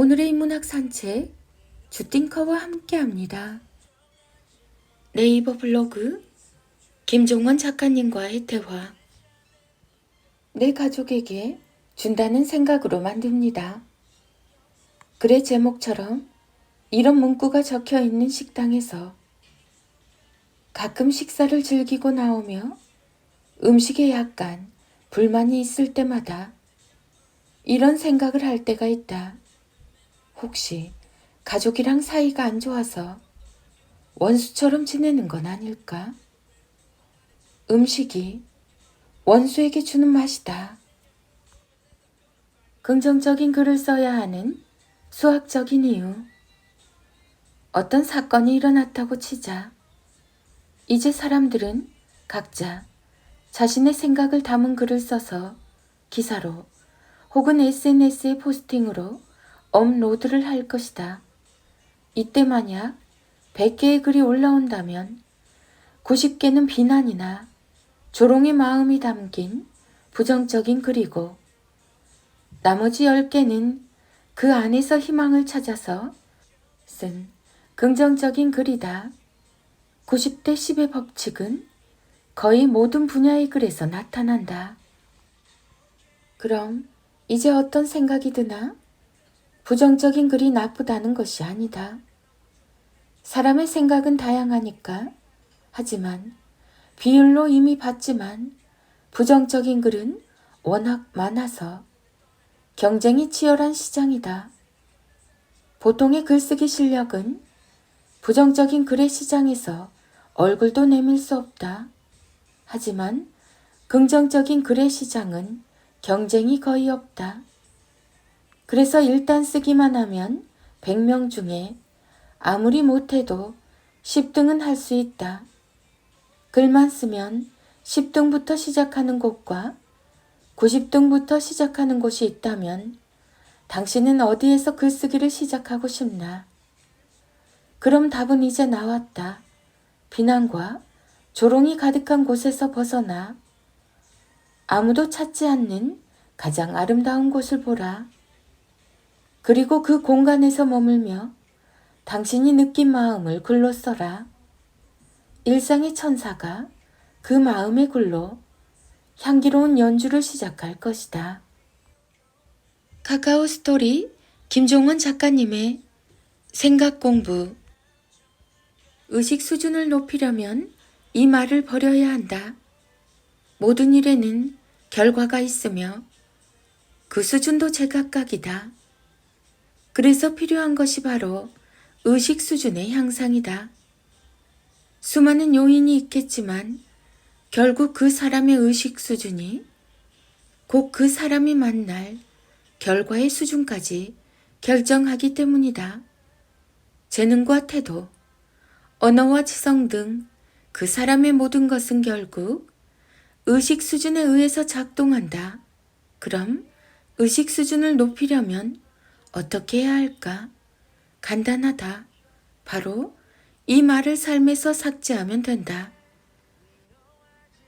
오늘의 인문학 산책 주띵커와 함께합니다. 네이버 블로그 김종원 작가님과의 대화. 내 가족에게 준다는 생각으로 만듭니다. 글의 제목처럼 이런 문구가 적혀 있는 식당에서 가끔 식사를 즐기고 나오며 음식에 약간 불만이 있을 때마다 이런 생각을 할 때가 있다. 혹시 가족이랑 사이가 안 좋아서 원수처럼 지내는 건 아닐까? 음식이 원수에게 주는 맛이다. 긍정적인 글을 써야 하는 수학적인 이유. 어떤 사건이 일어났다고 치자. 이제 사람들은 각자 자신의 생각을 담은 글을 써서 기사로 혹은 SNS에 포스팅으로 업로드를 할 것이다. 이때 만약 100개의 글이 올라온다면 90개는 비난이나 조롱의 마음이 담긴 부정적인 글이고 나머지 10개는 그 안에서 희망을 찾아서 쓴 긍정적인 글이다. 90대 10의 법칙은 거의 모든 분야의 글에서 나타난다. 그럼 이제 어떤 생각이 드나? 부정적인 글이 나쁘다는 것이 아니다. 사람의 생각은 다양하니까. 하지만 비율로 이미 봤지만 부정적인 글은 워낙 많아서 경쟁이 치열한 시장이다. 보통의 글쓰기 실력은 부정적인 글의 시장에서 얼굴도 내밀 수 없다. 하지만 긍정적인 글의 시장은 경쟁이 거의 없다. 그래서 일단 쓰기만 하면 100명 중에 아무리 못해도 10등은 할 수 있다. 글만 쓰면 10등부터 시작하는 곳과 90등부터 시작하는 곳이 있다면 당신은 어디에서 글쓰기를 시작하고 싶나? 그럼 답은 이제 나왔다. 비난과 조롱이 가득한 곳에서 벗어나 아무도 찾지 않는 가장 아름다운 곳을 보라. 그리고 그 공간에서 머물며 당신이 느낀 마음을 글로 써라. 일상의 천사가 그 마음의 글로 향기로운 연주를 시작할 것이다. 카카오 스토리 김종원 작가님의 생각 공부. 의식 수준을 높이려면 이 말을 버려야 한다. 모든 일에는 결과가 있으며 그 수준도 제각각이다. 그래서 필요한 것이 바로 의식 수준의 향상이다. 수많은 요인이 있겠지만 결국 그 사람의 의식 수준이 곧 그 사람이 만날 결과의 수준까지 결정하기 때문이다. 재능과 태도, 언어와 지성 등 그 사람의 모든 것은 결국 의식 수준에 의해서 작동한다. 그럼 의식 수준을 높이려면 어떻게 해야 할까? 간단하다. 바로 이 말을 삶에서 삭제하면 된다.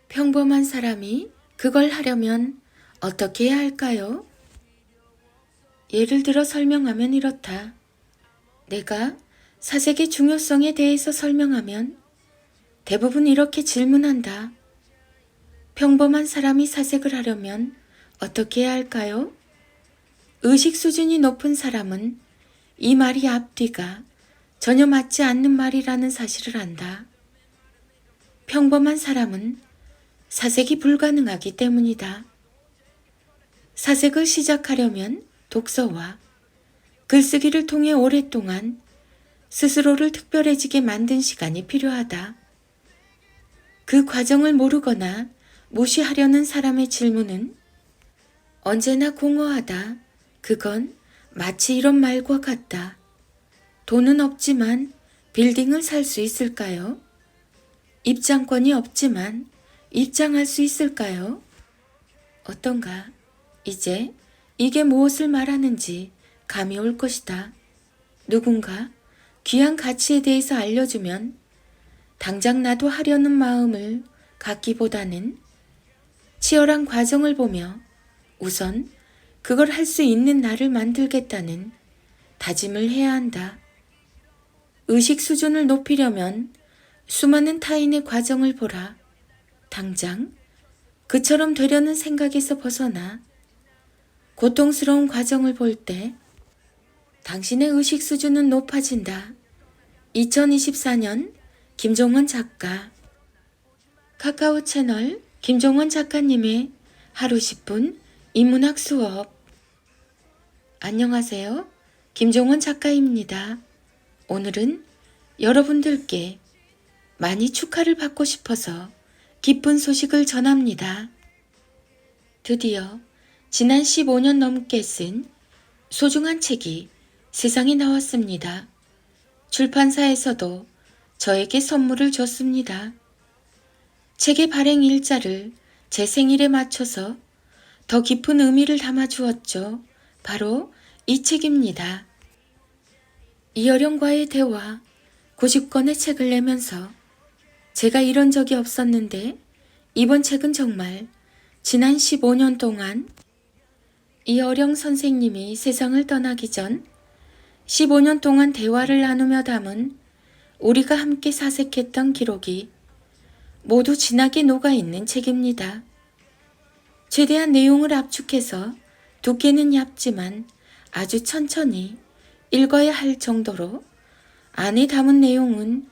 평범한 사람이 그걸 하려면 어떻게 해야 할까요? 예를 들어 설명하면 이렇다. 내가 사색의 중요성에 대해서 설명하면 대부분 이렇게 질문한다. 평범한 사람이 사색을 하려면 어떻게 해야 할까요? 의식 수준이 높은 사람은 이 말이 앞뒤가 전혀 맞지 않는 말이라는 사실을 안다. 평범한 사람은 사색이 불가능하기 때문이다. 사색을 시작하려면 독서와 글쓰기를 통해 오랫동안 스스로를 특별해지게 만든 시간이 필요하다. 그 과정을 모르거나 무시하려는 사람의 질문은 언제나 공허하다. 그건 마치 이런 말과 같다. 돈은 없지만 빌딩을 살 수 있을까요? 입장권이 없지만 입장할 수 있을까요? 어떤가? 이제 이게 무엇을 말하는지 감이 올 것이다. 누군가 귀한 가치에 대해서 알려주면 당장 나도 하려는 마음을 갖기보다는 치열한 과정을 보며 우선 그걸 할 수 있는 나를 만들겠다는 다짐을 해야 한다. 의식 수준을 높이려면 수많은 타인의 과정을 보라. 당장 그처럼 되려는 생각에서 벗어나 고통스러운 과정을 볼 때 당신의 의식 수준은 높아진다. 2024년 김종원 작가. 카카오 채널 김종원 작가님의 하루 10분 인문학 수업. 안녕하세요. 김종원 작가입니다. 오늘은 여러분들께 많이 축하를 받고 싶어서 기쁜 소식을 전합니다. 드디어 지난 15년 넘게 쓴 소중한 책이 세상에 나왔습니다. 출판사에서도 저에게 선물을 줬습니다. 책의 발행 일자를 제 생일에 맞춰서 더 깊은 의미를 담아 주었죠. 바로 이 책입니다. 이어령과의 대화 90권의 책을 내면서 제가 이런 적이 없었는데 이번 책은 정말 지난 15년 동안 이어령 선생님이 세상을 떠나기 전 15년 동안 대화를 나누며 담은 우리가 함께 사색했던 기록이 모두 진하게 녹아있는 책입니다. 최대한 내용을 압축해서 두께는 얇지만 아주 천천히 읽어야 할 정도로 안에 담은 내용은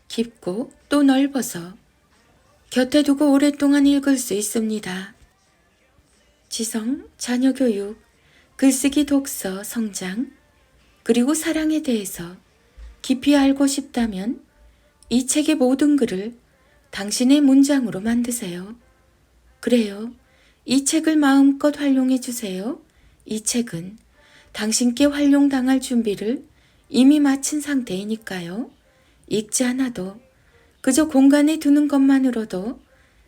깊고 또 넓어서 곁에 두고 오랫동안 읽을 수 있습니다. 지성, 자녀교육, 글쓰기, 독서, 성장, 그리고 사랑에 대해서 깊이 알고 싶다면 이 책의 모든 글을 당신의 문장으로 만드세요. 그래요. 이 책을 마음껏 활용해 주세요. 이 책은 당신께 활용당할 준비를 이미 마친 상태이니까요. 읽지 않아도 그저 공간에 두는 것만으로도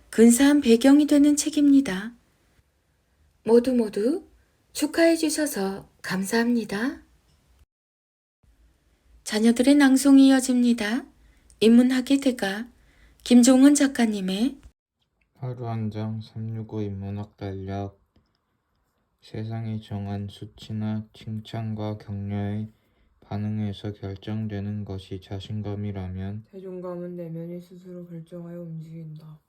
근사한 배경이 되는 책입니다. 모두 축하해 주셔서 감사합니다. 자녀들의 낭송이 이어집니다. 인문학의 대가 김종원 작가님의 하루 한 장 365 인문학 달력. 세상이 정한 수치나 칭찬과 격려에 반응해서 결정되는 것이 자신감이라면 자존감은 내면이 스스로 결정하여 움직인다.